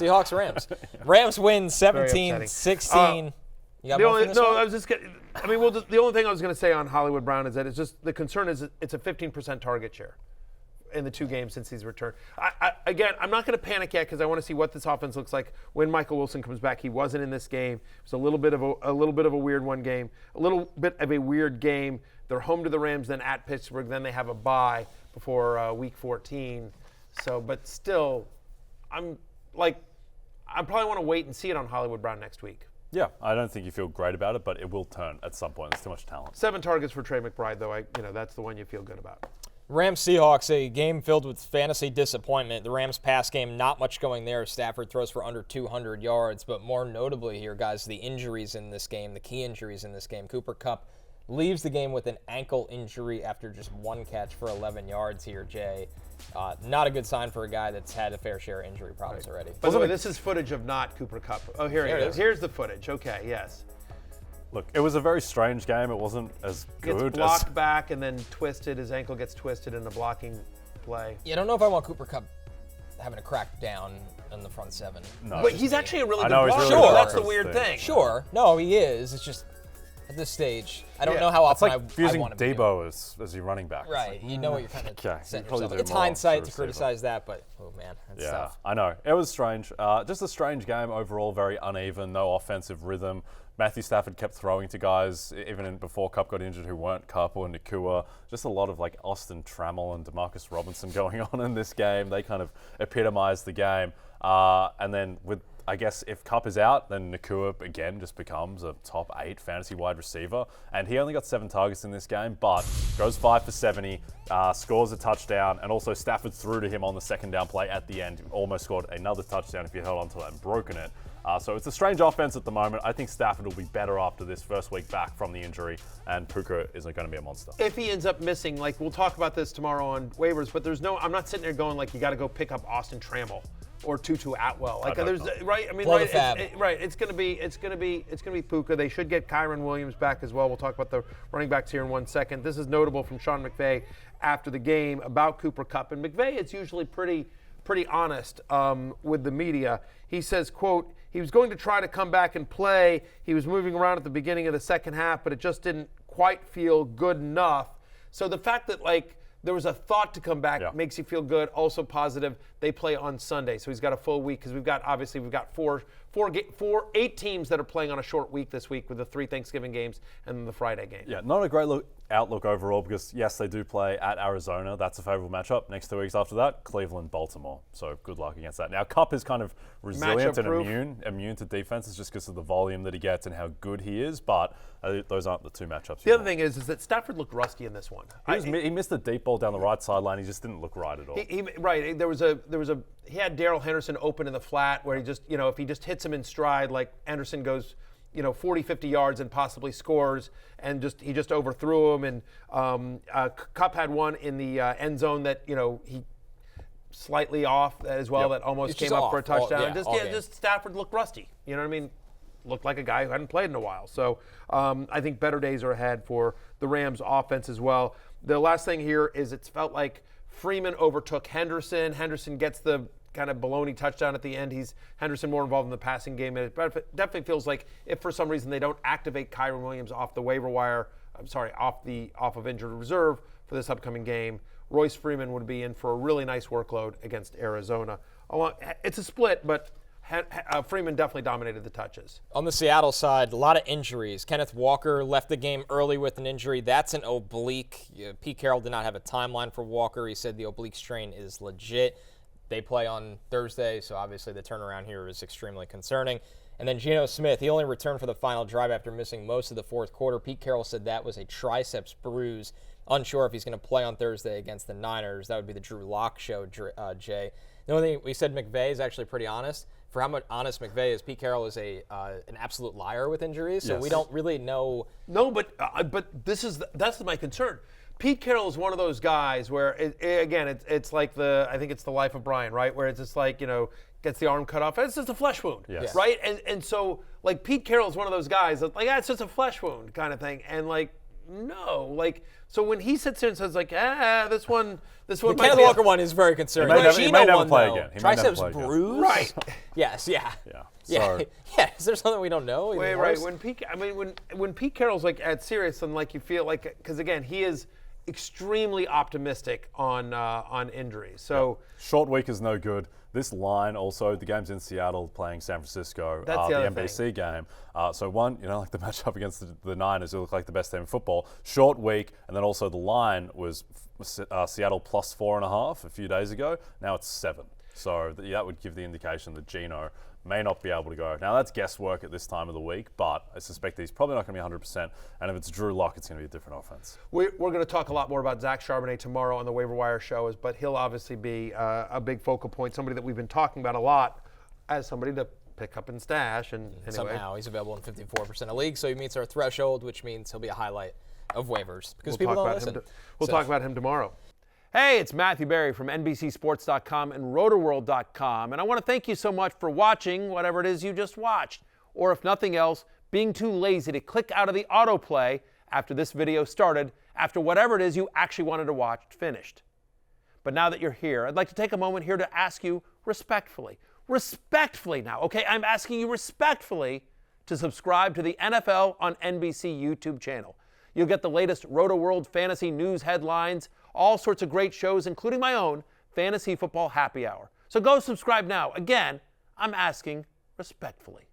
Seahawks-Rams. Rams win 17-16. The only thing I was going to say on Hollywood Brown is that it's just the concern is it's a 15% target share in the 2 games since he's returned. Again, I'm not going to panic yet because I want to see what this offense looks like when Michael Wilson comes back. He wasn't in this game. It was a little bit of a weird game. They're home to the Rams, then at Pittsburgh, then they have a bye before Week 14. So, but still, I probably want to wait and see it on Hollywood Brown next week. Yeah, I don't think you feel great about it, but it will turn at some point. There's too much talent. 7 targets for Trey McBride, though. That's the one you feel good about. Rams-Seahawks, a game filled with fantasy disappointment. The Rams' pass game, not much going there. Stafford throws for under 200 yards. But more notably here, guys, the injuries in this game, the key injuries in this game. Cooper Kupp leaves the game with an ankle injury after just 1 catch for 11 yards here, Jay. Not a good sign for a guy that's had a fair share of injury problems already. By the way, this is footage of not Cooper Kupp. Oh, here it is. Here's the footage. Okay, yes. Look, it was a very strange game. It wasn't as good. Gets blocked back and then twisted. His ankle gets twisted in the blocking play. Yeah, I don't know if I want Cooper Kupp having a crack down in the front 7. No. But he's actually a really good blocker. Really sure. That's the weird thing. Sure. No, he is. It's just at this stage, I don't know how often I want to using Debo as your running back. Right. You know what you're kind of setting yourself. It's more hindsight to criticize that, but, oh, man, that's tough. I know. It was strange. Just a strange game overall, very uneven, no offensive rhythm. Matthew Stafford kept throwing to guys, even before Kupp got injured, who weren't Kupp or Nakua. Just a lot of Austin Trammell and Demarcus Robinson going on in this game. They kind of epitomized the game. And then I guess if Kupp is out, then Nakua again just becomes a top 8 fantasy wide receiver. And he only got 7 targets in this game, but goes 5 for 70, scores a touchdown, and also Stafford threw to him on the second down play at the end. Almost scored another touchdown if he held onto that and broken it. So it's a strange offense at the moment. I think Stafford will be better after this first week back from the injury, and Puka isn't going to be a monster. If he ends up missing, we'll talk about this tomorrow on waivers, but I'm not sitting there going you got to go pick up Austin Trammell or Tutu Atwell. Right? I mean, It's going to be Puka. They should get Kyron Williams back as well. We'll talk about the running backs here in 1 second. This is notable from Sean McVay after the game about Cooper Kupp, and McVay is usually pretty honest with the media. He says, quote, he was going to try to come back and play. He was moving around at the beginning of the second half, but it just didn't quite feel good enough. So the fact that there was a thought to come back makes you feel good. Also positive, they play on Sunday, so he's got a full week because we've got 8 teams that are playing on a short week this week with the 3 Thanksgiving games and then the Friday game. Yeah, not a great outlook overall because, yes, they do play at Arizona. That's a favorable matchup. Next 2 weeks after that, Cleveland, Baltimore. So good luck against that. Now, Kupp is kind of resilient and immune to defenses just because of the volume that he gets and how good he is, but those aren't the 2 matchups. The other thing is that Stafford looked rusty in this one. He missed a deep ball down the right sideline. He just didn't look right at all. He had Darrell Henderson open in the flat where he just, if he just hits him in stride, Anderson goes, 40, 50 yards and possibly scores, and he just overthrew him. And Kupp had one in the end zone that, he slightly off as well, that almost came up for a touchdown. Just Stafford looked rusty. You know what I mean? Looked like a guy who hadn't played in a while. So I think better days are ahead for the Rams offense as well. The last thing here is it's felt like Freeman overtook Henderson. Henderson gets the kind of baloney touchdown at the end. Henderson more involved in the passing game. And it definitely feels like if for some reason they don't activate Kyron Williams off the waiver wire, off of injured reserve for this upcoming game, Royce Freeman would be in for a really nice workload against Arizona. It's a split, but Freeman definitely dominated the touches. On the Seattle side, a lot of injuries. Kenneth Walker left the game early with an injury. That's an oblique. Pete Carroll did not have a timeline for Walker. He said the oblique strain is legit. They play on Thursday, so obviously the turnaround here is extremely concerning. And then Geno Smith, he only returned for the final drive after missing most of the fourth quarter. Pete Carroll said that was a triceps bruise. Unsure if he's going to play on Thursday against the Niners. That would be the Drew Lock show, Jay. The only thing we said, McVay is actually pretty honest. For how much honest McVay is, Pete Carroll is an absolute liar with injuries, so we don't really know. No, but that's my concern. Pete Carroll is one of those guys where, it's like I think it's the Life of Brian, right? Where it's just gets the arm cut off. It's just a flesh wound, right? And so, Pete Carroll is one of those guys that, it's just a flesh wound kind of thing. And, no. Like, so when he sits there and says, like, this one The might Kenneth be Walker one is very concerning. He may never play again. He may never Triceps play again. bruised. Right. Yes. Yeah. Yeah. Yeah. So, Yeah. Is there something we don't know? Wait, Even right. worse? When Pete Carroll's like at serious, and like you feel like, because again, he is extremely optimistic on injuries. So short week is no good. This line also, the game's in Seattle playing San Francisco, That's the other NBC game. So one, like the matchup against the Niners, who look like the best team in football. Short week, and then also the line was Seattle plus 4.5 a few days ago. Now it's 7. So that would give the indication that Geno may not be able to go. Now that's guesswork at this time of the week, but I suspect he's probably not going to be 100%. And if it's Drew Lock, it's going to be a different offense. we're going to talk a lot more about Zach Charbonnet tomorrow on the Waiver Wire show, but he'll obviously be a big focal point, somebody that we've been talking about a lot as somebody to pick up and stash. And anyway. Somehow he's available in 54% of leagues, so he meets our threshold, which means he'll be a highlight of waivers because people don't listen. We'll talk about him tomorrow. Hey, it's Matthew Berry from NBCSports.com and Rotoworld.com, and I want to thank you so much for watching whatever it is you just watched, or if nothing else, being too lazy to click out of the autoplay after this video started, after whatever it is you actually wanted to watch finished. But now that you're here, I'd like to take a moment here to ask you respectfully now, okay? I'm asking you respectfully to subscribe to the NFL on NBC YouTube channel. You'll get the latest Roto-World fantasy news headlines, all sorts of great shows, including my own Fantasy Football Happy Hour. So go subscribe now. Again, I'm asking respectfully.